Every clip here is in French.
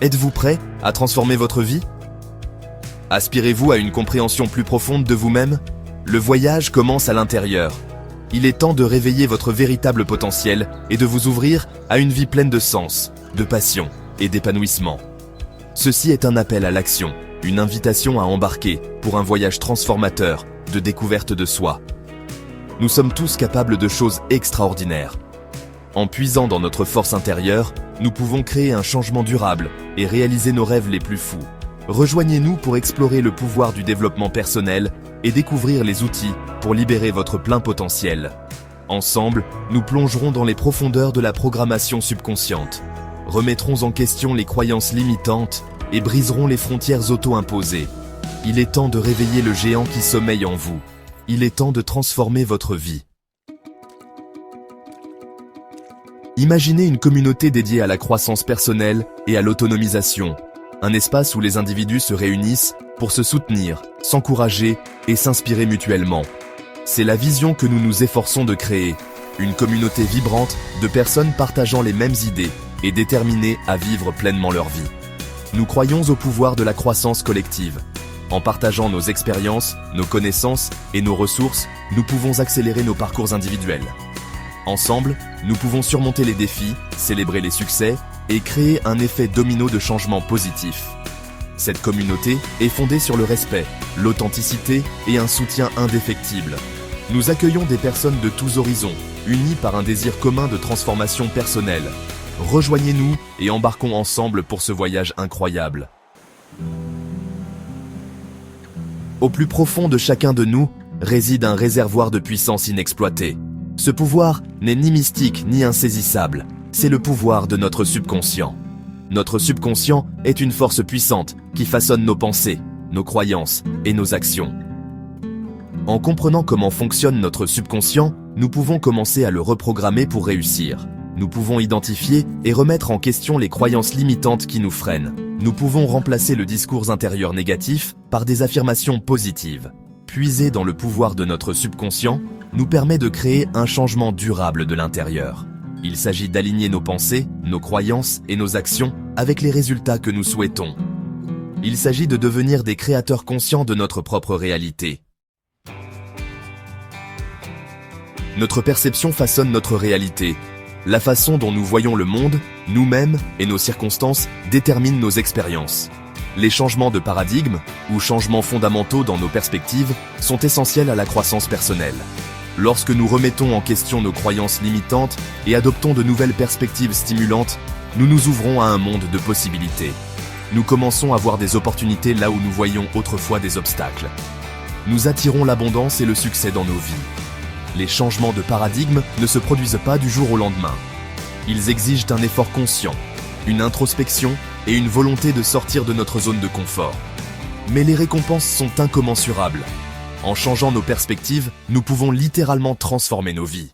Êtes-vous prêt à transformer votre vie? Aspirez-vous à une compréhension plus profonde de vous-même? Le voyage commence à l'intérieur. Il est temps de réveiller votre véritable potentiel et de vous ouvrir à une vie pleine de sens, de passion et d'épanouissement. Ceci est un appel à l'action, une invitation à embarquer pour un voyage transformateur de découverte de soi. Nous sommes tous capables de choses extraordinaires. En puisant dans notre force intérieure, nous pouvons créer un changement durable et réaliser nos rêves les plus fous. Rejoignez-nous pour explorer le pouvoir du développement personnel et découvrir les outils pour libérer votre plein potentiel. Ensemble, nous plongerons dans les profondeurs de la programmation subconsciente, remettrons en question les croyances limitantes et briserons les frontières auto-imposées. Il est temps de réveiller le géant qui sommeille en vous. Il est temps de transformer votre vie. Imaginez une communauté dédiée à la croissance personnelle et à l'autonomisation, un espace où les individus se réunissent pour se soutenir, s'encourager et s'inspirer mutuellement. C'est la vision que nous nous efforçons de créer, une communauté vibrante de personnes partageant les mêmes idées et déterminées à vivre pleinement leur vie. Nous croyons au pouvoir de la croissance collective. En partageant nos expériences, nos connaissances et nos ressources, nous pouvons accélérer nos parcours individuels. Ensemble, nous pouvons surmonter les défis, célébrer les succès et créer un effet domino de changement positif. Cette communauté est fondée sur le respect, l'authenticité et un soutien indéfectible. Nous accueillons des personnes de tous horizons, unies par un désir commun de transformation personnelle. Rejoignez-nous et embarquons ensemble pour ce voyage incroyable. Au plus profond de chacun de nous réside un réservoir de puissance inexploité. Ce pouvoir n'est ni mystique ni insaisissable, c'est le pouvoir de notre subconscient. Notre subconscient est une force puissante qui façonne nos pensées, nos croyances et nos actions. En comprenant comment fonctionne notre subconscient, nous pouvons commencer à le reprogrammer pour réussir. Nous pouvons identifier et remettre en question les croyances limitantes qui nous freinent. Nous pouvons remplacer le discours intérieur négatif par des affirmations positives. Puiser dans le pouvoir de notre subconscient nous permet de créer un changement durable de l'intérieur. Il s'agit d'aligner nos pensées, nos croyances et nos actions avec les résultats que nous souhaitons. Il s'agit de devenir des créateurs conscients de notre propre réalité. Notre perception façonne notre réalité. La façon dont nous voyons le monde, nous-mêmes et nos circonstances déterminent nos expériences. Les changements de paradigme ou changements fondamentaux dans nos perspectives sont essentiels à la croissance personnelle. Lorsque nous remettons en question nos croyances limitantes et adoptons de nouvelles perspectives stimulantes, nous nous ouvrons à un monde de possibilités. Nous commençons à voir des opportunités là où nous voyions autrefois des obstacles. Nous attirons l'abondance et le succès dans nos vies. Les changements de paradigme ne se produisent pas du jour au lendemain. Ils exigent un effort conscient, une introspection et une volonté de sortir de notre zone de confort. Mais les récompenses sont incommensurables. En changeant nos perspectives, nous pouvons littéralement transformer nos vies.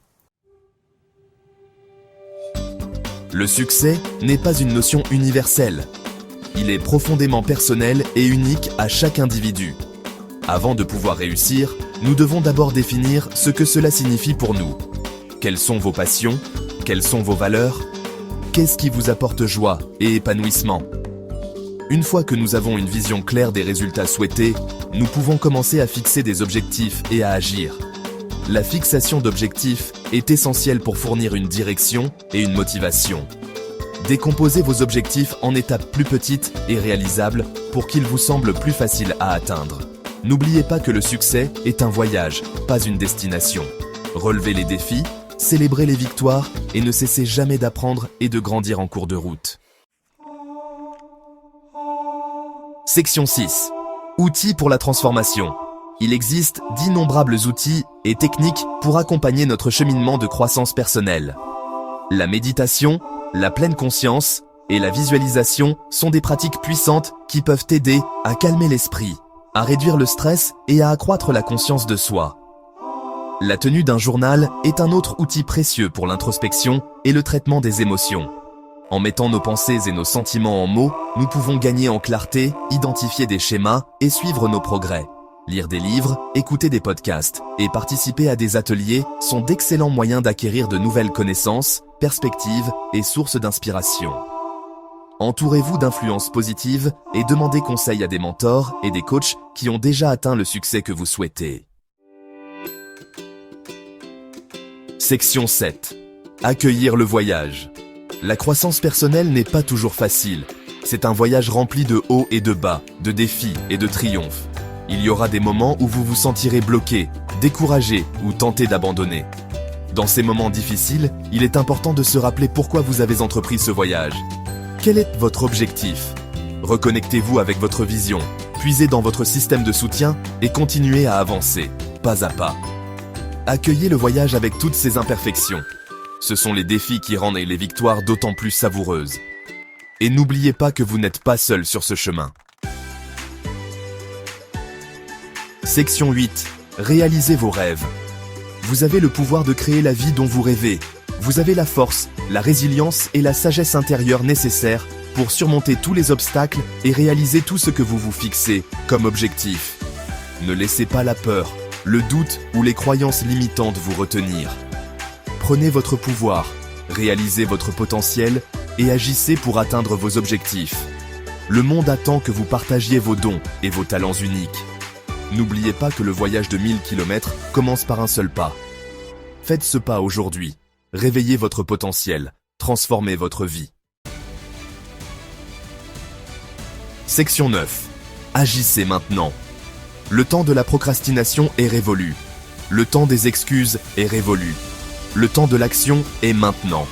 Le succès n'est pas une notion universelle. Il est profondément personnel et unique à chaque individu. Avant de pouvoir réussir, nous devons d'abord définir ce que cela signifie pour nous. Quelles sont vos passions? Quelles sont vos valeurs? Qu'est-ce qui vous apporte joie et épanouissement? Une fois que nous avons une vision claire des résultats souhaités, nous pouvons commencer à fixer des objectifs et à agir. La fixation d'objectifs est essentielle pour fournir une direction et une motivation. Décomposez vos objectifs en étapes plus petites et réalisables pour qu'ils vous semblent plus faciles à atteindre. N'oubliez pas que le succès est un voyage, pas une destination. Relevez les défis, célébrez les victoires et ne cessez jamais d'apprendre et de grandir en cours de route. Section 6. Outils pour la transformation. Il existe d'innombrables outils et techniques pour accompagner notre cheminement de croissance personnelle. La méditation, la pleine conscience et la visualisation sont des pratiques puissantes qui peuvent aider à calmer l'esprit, à réduire le stress et à accroître la conscience de soi. La tenue d'un journal est un autre outil précieux pour l'introspection et le traitement des émotions. En mettant nos pensées et nos sentiments en mots, nous pouvons gagner en clarté, identifier des schémas et suivre nos progrès. Lire des livres, écouter des podcasts et participer à des ateliers sont d'excellents moyens d'acquérir de nouvelles connaissances, perspectives et sources d'inspiration. Entourez-vous d'influences positives et demandez conseil à des mentors et des coachs qui ont déjà atteint le succès que vous souhaitez. Section 7. Accueillir le voyage. La croissance personnelle n'est pas toujours facile. C'est un voyage rempli de hauts et de bas, de défis et de triomphes. Il y aura des moments où vous vous sentirez bloqué, découragé ou tenté d'abandonner. Dans ces moments difficiles, il est important de se rappeler pourquoi vous avez entrepris ce voyage. Quel est votre objectif? Reconnectez-vous avec votre vision, puisez dans votre système de soutien et continuez à avancer, pas à pas. Accueillez le voyage avec toutes ses imperfections. Ce sont les défis qui rendent les victoires d'autant plus savoureuses. Et n'oubliez pas que vous n'êtes pas seul sur ce chemin. Section 8. Réalisez vos rêves. Vous avez le pouvoir de créer la vie dont vous rêvez. Vous avez la force, la résilience et la sagesse intérieure nécessaires pour surmonter tous les obstacles et réaliser tout ce que vous vous fixez comme objectif. Ne laissez pas la peur, le doute ou les croyances limitantes vous retenir. Prenez votre pouvoir, réalisez votre potentiel et agissez pour atteindre vos objectifs. Le monde attend que vous partagiez vos dons et vos talents uniques. N'oubliez pas que le voyage de 1000 km commence par un seul pas. Faites ce pas aujourd'hui. Réveillez votre potentiel, transformez votre vie. Section 9. Agissez maintenant. Le temps de la procrastination est révolu. Le temps des excuses est révolu. Le temps de l'action est maintenant.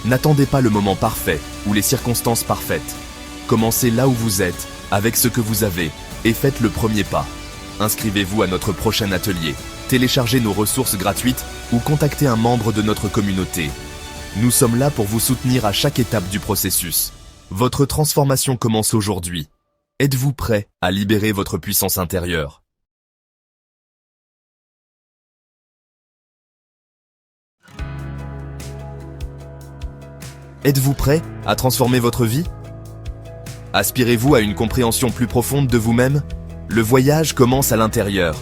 N'attendez pas le moment parfait ou les circonstances parfaites. Commencez là où vous êtes, avec ce que vous avez, et faites le premier pas. Inscrivez-vous à notre prochain atelier. Téléchargez nos ressources gratuites ou contactez un membre de notre communauté. Nous sommes là pour vous soutenir à chaque étape du processus. Votre transformation commence aujourd'hui. Êtes-vous prêt à libérer votre puissance intérieure? Êtes-vous prêt à transformer votre vie? Aspirez-vous à une compréhension plus profonde de vous-même? Le voyage commence à l'intérieur.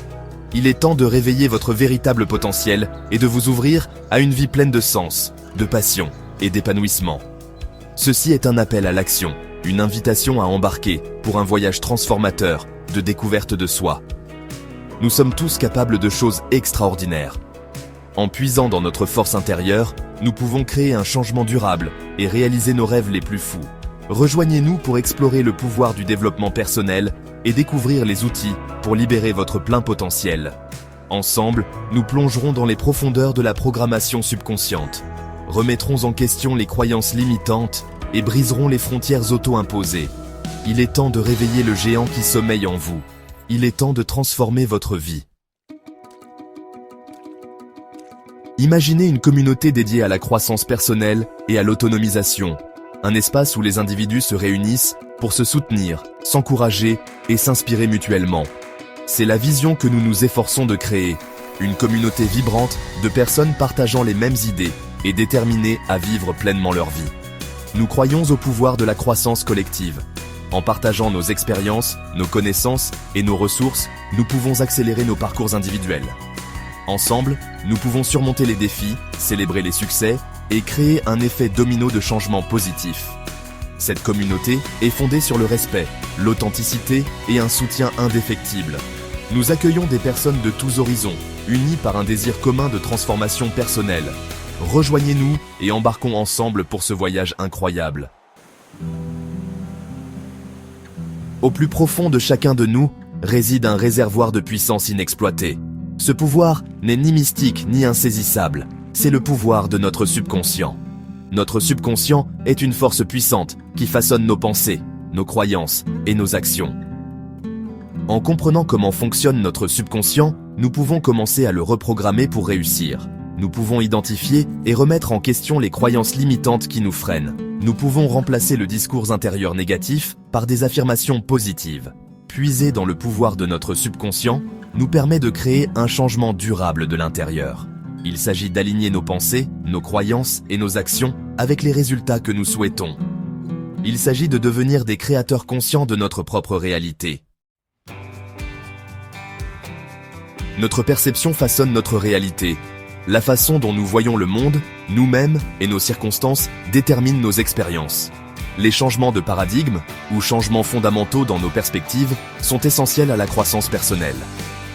Il est temps de réveiller votre véritable potentiel et de vous ouvrir à une vie pleine de sens, de passion et d'épanouissement. Ceci est un appel à l'action, une invitation à embarquer pour un voyage transformateur de découverte de soi. Nous sommes tous capables de choses extraordinaires. En puisant dans notre force intérieure, nous pouvons créer un changement durable et réaliser nos rêves les plus fous. Rejoignez-nous pour explorer le pouvoir du développement personnel et découvrir les outils pour libérer votre plein potentiel. Ensemble, nous plongerons dans les profondeurs de la programmation subconsciente, remettrons en question les croyances limitantes et briserons les frontières auto-imposées. Il est temps de réveiller le géant qui sommeille en vous. Il est temps de transformer votre vie. Imaginez une communauté dédiée à la croissance personnelle et à l'autonomisation. Un espace où les individus se réunissent pour se soutenir, s'encourager et s'inspirer mutuellement. C'est la vision que nous nous efforçons de créer. Une communauté vibrante de personnes partageant les mêmes idées et déterminées à vivre pleinement leur vie. Nous croyons au pouvoir de la croissance collective. En partageant nos expériences, nos connaissances et nos ressources, nous pouvons accélérer nos parcours individuels. Ensemble, nous pouvons surmonter les défis, célébrer les succès et créer un effet domino de changement positif. Cette communauté est fondée sur le respect, l'authenticité et un soutien indéfectible. Nous accueillons des personnes de tous horizons, unies par un désir commun de transformation personnelle. Rejoignez-nous et embarquons ensemble pour ce voyage incroyable. Au plus profond de chacun de nous réside un réservoir de puissance inexploité. Ce pouvoir n'est ni mystique ni insaisissable. C'est le pouvoir de notre subconscient. Notre subconscient est une force puissante qui façonne nos pensées, nos croyances et nos actions. En comprenant comment fonctionne notre subconscient, nous pouvons commencer à le reprogrammer pour réussir. Nous pouvons identifier et remettre en question les croyances limitantes qui nous freinent. Nous pouvons remplacer le discours intérieur négatif par des affirmations positives. Puiser dans le pouvoir de notre subconscient nous permet de créer un changement durable de l'intérieur. Il s'agit d'aligner nos pensées, nos croyances et nos actions avec les résultats que nous souhaitons. Il s'agit de devenir des créateurs conscients de notre propre réalité. Notre perception façonne notre réalité. La façon dont nous voyons le monde, nous-mêmes et nos circonstances déterminent nos expériences. Les changements de paradigme, ou changements fondamentaux dans nos perspectives, sont essentiels à la croissance personnelle.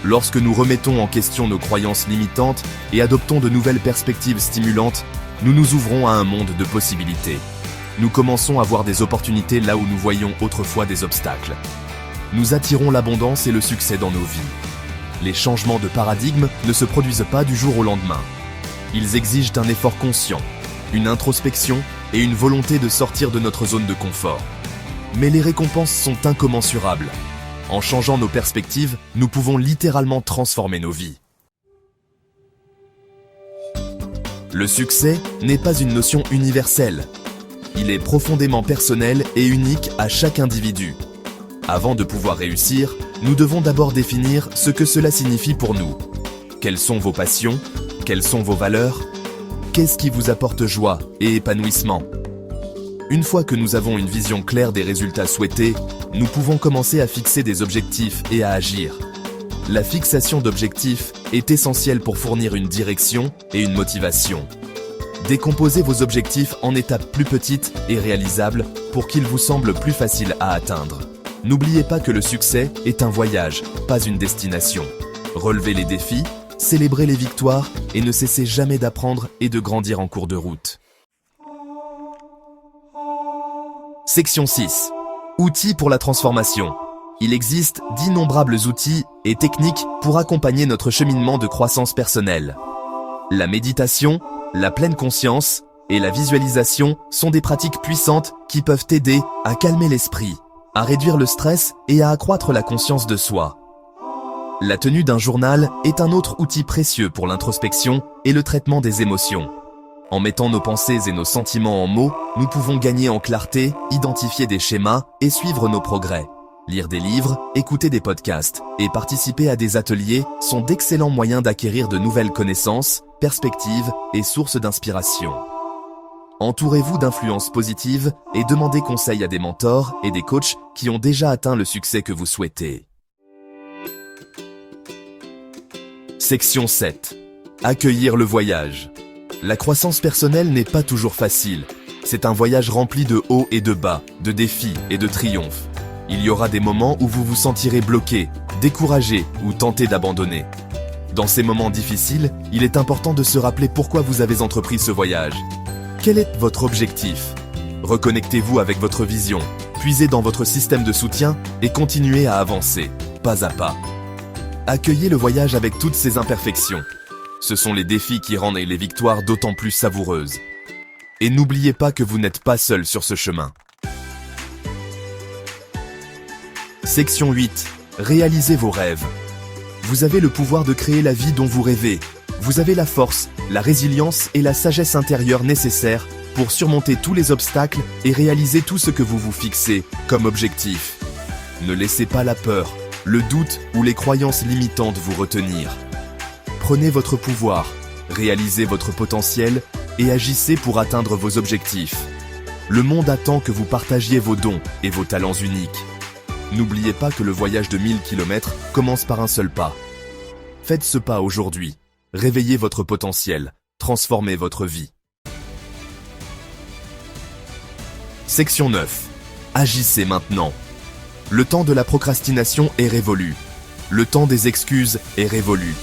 Lorsque nous remettons en question nos croyances limitantes et adoptons de nouvelles perspectives stimulantes, nous nous ouvrons à un monde de possibilités. Nous commençons à voir des opportunités là où nous voyions autrefois des obstacles. Nous attirons l'abondance et le succès dans nos vies. Les changements de paradigme ne se produisent pas du jour au lendemain. Ils exigent un effort conscient, une introspection et une volonté de sortir de notre zone de confort. Mais les récompenses sont incommensurables. En changeant nos perspectives, nous pouvons littéralement transformer nos vies. Le succès n'est pas une notion universelle. Il est profondément personnel et unique à chaque individu. Avant de pouvoir réussir, nous devons d'abord définir ce que cela signifie pour nous. Quelles sont vos passions? Quelles sont vos valeurs? Qu'est-ce qui vous apporte joie et épanouissement? Une fois que nous avons une vision claire des résultats souhaités, nous pouvons commencer à fixer des objectifs et à agir. La fixation d'objectifs est essentielle pour fournir une direction et une motivation. Décomposez vos objectifs en étapes plus petites et réalisables pour qu'ils vous semblent plus faciles à atteindre. N'oubliez pas que le succès est un voyage, pas une destination. Relevez les défis, célébrez les victoires et ne cessez jamais d'apprendre et de grandir en cours de route. Section 6. Outils pour la transformation. Il existe d'innombrables outils et techniques pour accompagner notre cheminement de croissance personnelle. La méditation, la pleine conscience et la visualisation sont des pratiques puissantes qui peuvent aider à calmer l'esprit, à réduire le stress et à accroître la conscience de soi. La tenue d'un journal est un autre outil précieux pour l'introspection et le traitement des émotions. En mettant nos pensées et nos sentiments en mots, nous pouvons gagner en clarté, identifier des schémas et suivre nos progrès. Lire des livres, écouter des podcasts et participer à des ateliers sont d'excellents moyens d'acquérir de nouvelles connaissances, perspectives et sources d'inspiration. Entourez-vous d'influences positives et demandez conseil à des mentors et des coachs qui ont déjà atteint le succès que vous souhaitez. Section 7. Accueillir le voyage. La croissance personnelle n'est pas toujours facile. C'est un voyage rempli de hauts et de bas, de défis et de triomphes. Il y aura des moments où vous vous sentirez bloqué, découragé ou tenté d'abandonner. Dans ces moments difficiles, il est important de se rappeler pourquoi vous avez entrepris ce voyage. Quel est votre objectif? Reconnectez-vous avec votre vision, puisez dans votre système de soutien et continuez à avancer, pas à pas. Accueillez le voyage avec toutes ses imperfections. Ce sont les défis qui rendent les victoires d'autant plus savoureuses. Et n'oubliez pas que vous n'êtes pas seul sur ce chemin. Section 8. Réalisez vos rêves. Vous avez le pouvoir de créer la vie dont vous rêvez. Vous avez la force, la résilience et la sagesse intérieure nécessaires pour surmonter tous les obstacles et réaliser tout ce que vous vous fixez comme objectif. Ne laissez pas la peur, le doute ou les croyances limitantes vous retenir. Prenez votre pouvoir, réalisez votre potentiel et agissez pour atteindre vos objectifs. Le monde attend que vous partagiez vos dons et vos talents uniques. N'oubliez pas que le voyage de 1000 km commence par un seul pas. Faites ce pas aujourd'hui. Réveillez votre potentiel, transformez votre vie. Section 9. Agissez maintenant. Le temps de la procrastination est révolu. Le temps des excuses est révolu.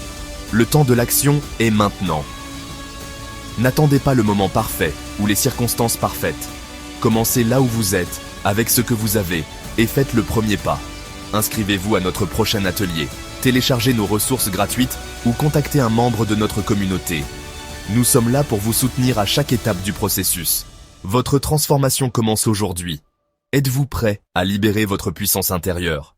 Le temps de l'action est maintenant. N'attendez pas le moment parfait ou les circonstances parfaites. Commencez là où vous êtes, avec ce que vous avez, et faites le premier pas. Inscrivez-vous à notre prochain atelier, téléchargez nos ressources gratuites ou contactez un membre de notre communauté. Nous sommes là pour vous soutenir à chaque étape du processus. Votre transformation commence aujourd'hui. Êtes-vous prêt à libérer votre puissance intérieure?